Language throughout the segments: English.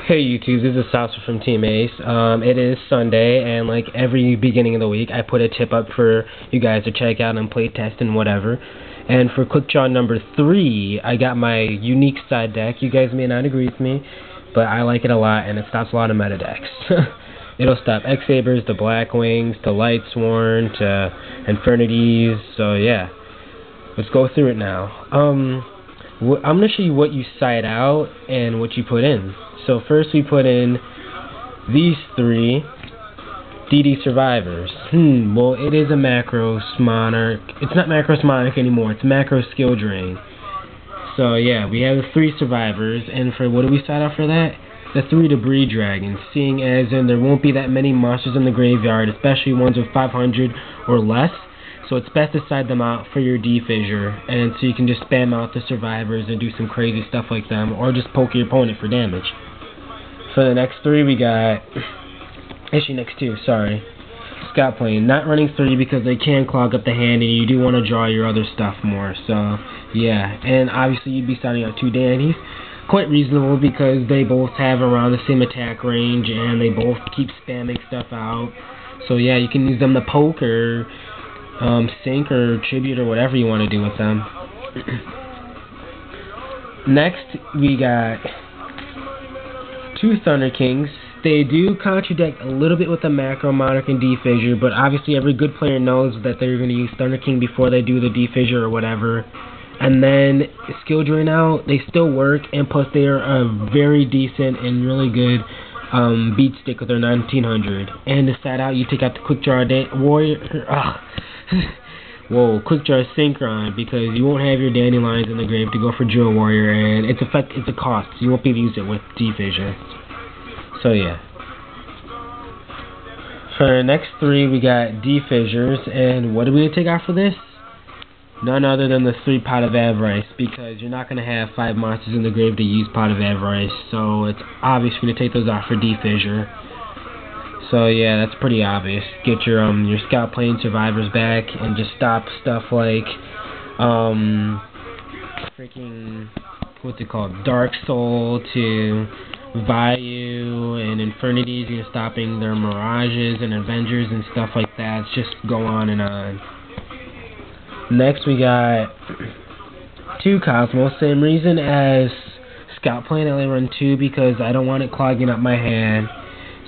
Hey YouTube, this is Saucer from Team Ace. It is Sunday, and like every beginning of the week, I put a tip up for you guys to check out and play test and whatever. And for QuickDraw number 3, I got my unique side deck. You guys may not agree with me, but I like it a lot, and it stops a lot of metadecks. It'll stop X-Sabers, to BlackWings, to LightSworn, to Infernities. So yeah, let's go through it now. I'm going to show you what you side out and what you put in. So first we put in these 3 DD survivors. Well, it is a Macros Monarch. It's not Macros Monarch anymore. It's Macros Skill Drain. So yeah, we have the 3 survivors, and for what do we side out for that? The 3 debris dragons, seeing as in there won't be that many monsters in the graveyard, especially ones with 500 or less. So it's best to side them out for your D.Fissure, and so you can just spam out the survivors and do some crazy stuff like them, or just poke your opponent for damage. For the next 3 we got, actually next 2, sorry, Scout Plane. Not running 3 because they can clog up the hand and you do want to draw your other stuff more, so yeah. And obviously you'd be starting out 2 Dandies. Quite reasonable because they both have around the same attack range and they both keep spamming stuff out. So yeah, you can use them to poke or sync or tribute or whatever you want to do with them. Next we got 2 Thunder Kings. They do contradict a little bit with the Macro Monarch and D.Fissure, but obviously every good player knows that they're going to use Thunder King before they do the D.Fissure or whatever. And then Skill Drain out, they still work, and plus they are a very decent and really good beat stick with their 1900. And to side out, you take out the QuickDraw Warrior. Whoa, QuickDraw Synchron, because you won't have your dandelions in the grave to go for Drill Warrior, and it's a cost. You won't be able to use it with D.Fissure. So yeah. For the next 3, we got D.Fissures, and what are we gonna take out for this? None other than the 3 Pot of Avarice, because you're not gonna have 5 monsters in the grave to use Pot of Avarice, so it's obvious we're gonna take those out for D.Fissure. So yeah, that's pretty obvious. Get your Scout Plane survivors back and just stop stuff like freaking what's it called? Dark Soul to Vayu and Infernities. You're stopping their Mirages and Avengers and stuff like that. It's just go on and on. Next we got 2 Cosmos. Same reason as Scout Plane. I only run 2 because I don't want it clogging up my hand.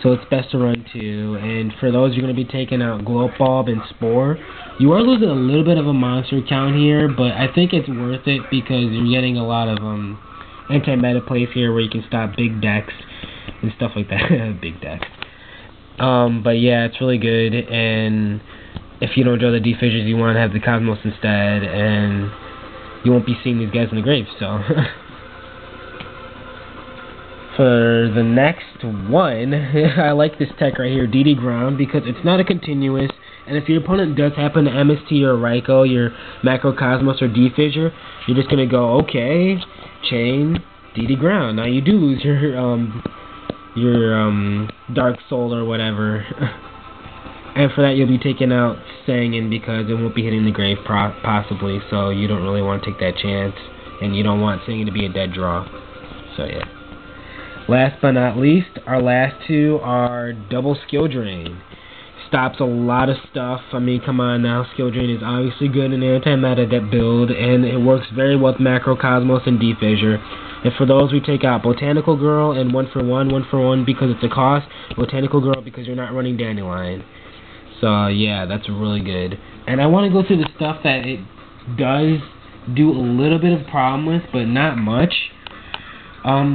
So it's best to run 2, and for those you're going to be taking out Glow Bulb and Spore. You are losing a little bit of a monster count here, but I think it's worth it because you're getting a lot of anti-meta plays here where you can stop big decks and stuff like that. Big decks. But yeah, it's really good, and if you don't draw the D.Fissures, you want to have the Cosmos instead, and you won't be seeing these guys in the grave, so... For the next one, I like this tech right here, DD Ground, because it's not a continuous, and if your opponent does happen to MST or Raikou, your Macro Cosmos or D.Fissure, you're just going to go, okay, chain, DD Ground. Now you do lose your Dark Soul or whatever, and for that you'll be taking out Sangin because it won't be hitting the grave possibly, so you don't really want to take that chance, and you don't want Sangin to be a dead draw, so yeah. Last but not least, our last 2 are double Skill Drain. Stops a lot of stuff. I mean, come on now. Skill Drain is obviously good in anti-meta deck build, and it works very well with Macro Cosmos and D.Fissure. And for those, we take out Botanical Girl and 1 for 1 because it's a cost. Botanical Girl because you're not running Dandelion. So yeah, that's really good. And I want to go through the stuff that it does do a little bit of problem with, but not much.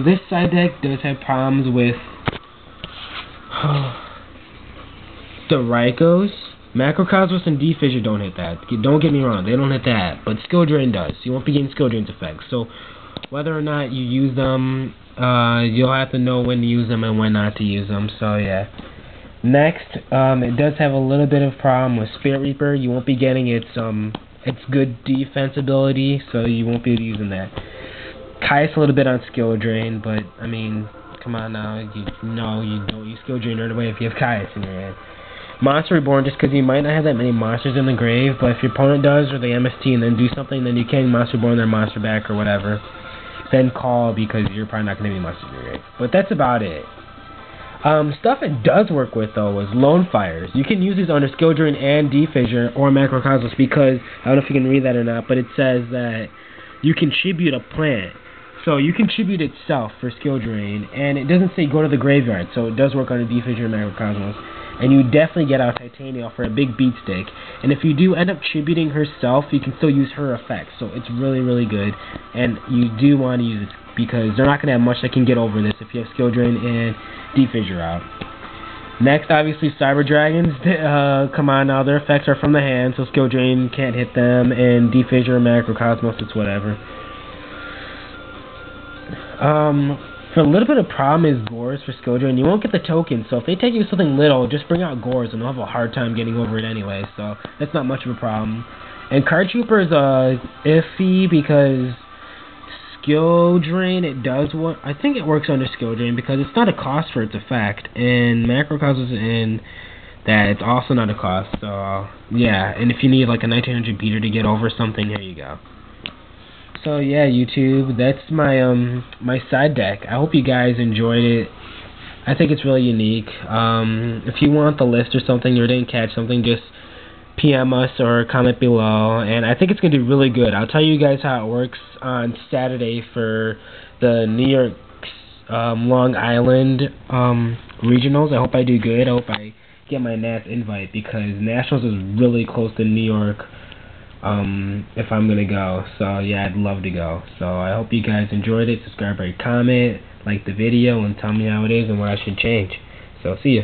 This side deck does have problems with the Raikous. Macrocosmos and D.Fissure don't hit that. Don't get me wrong, they don't hit that. But Skill Drain does. You won't be getting Skill Drain's effects. So whether or not you use them, you'll have to know when to use them and when not to use them. So yeah. Next, it does have a little bit of problem with Spirit Reaper. You won't be getting its good defense ability, so you won't be using that. Kai's a little bit on Skill Drain, but I mean, come on now, you don't use Skill Drain right away if you have Kai's in your hand. Monster Reborn, just because you might not have that many monsters in the grave, but if your opponent does, or they MST and then do something, then you can Monster Reborn their monster back or whatever. then call, because you're probably not going to be much of your rate. But that's about it. Stuff it does work with, though, is lone fires. You can use these under skill drain and D.Fissure or macrocosmos, because I don't know if you can read that or not, but it says that you can tribute a plant. So you can tribute itself for skill drain, and it doesn't say go to the graveyard, so it does work under D.Fissure and macrocosmos. And you definitely get out Titania for a big beat stick. And if you do end up tributing herself, you can still use her effects. So it's really, really good. And you do want to use it, because they're not going to have much that can get over this if you have skill drain and D.Fissure out. Next, obviously, Cyber Dragons. Come on now, their effects are from the hand, so skill drain can't hit them, and D.Fissure and macrocosmos, it's whatever. For a little bit of problem is Gores for skill drain. You won't get the token, so if they take you something little, just bring out Gores, and they'll have a hard time getting over it anyway, so that's not much of a problem. And Card Trooper is iffy, because skill drain, it does work. I think it works under skill drain, because it's not a cost for its effect, and macrocosmos in that it's also not a cost, so yeah. And if you need like a 1900 beater to get over something, here you go. So yeah, YouTube, that's my my side deck. I hope you guys enjoyed it. I think it's really unique. If you want the list or something, or didn't catch something, just PM us or comment below. And I think it's going to be really good. I'll tell you guys how it works on Saturday for the New York Long Island regionals. I hope I do good. I hope I get my NAS invite, because Nationals is really close to New York. If I'm gonna go, so yeah, I'd love to go. So I hope you guys enjoyed it. Subscribe, rate, comment, like the video, and tell me how it is and what I should change. So see ya.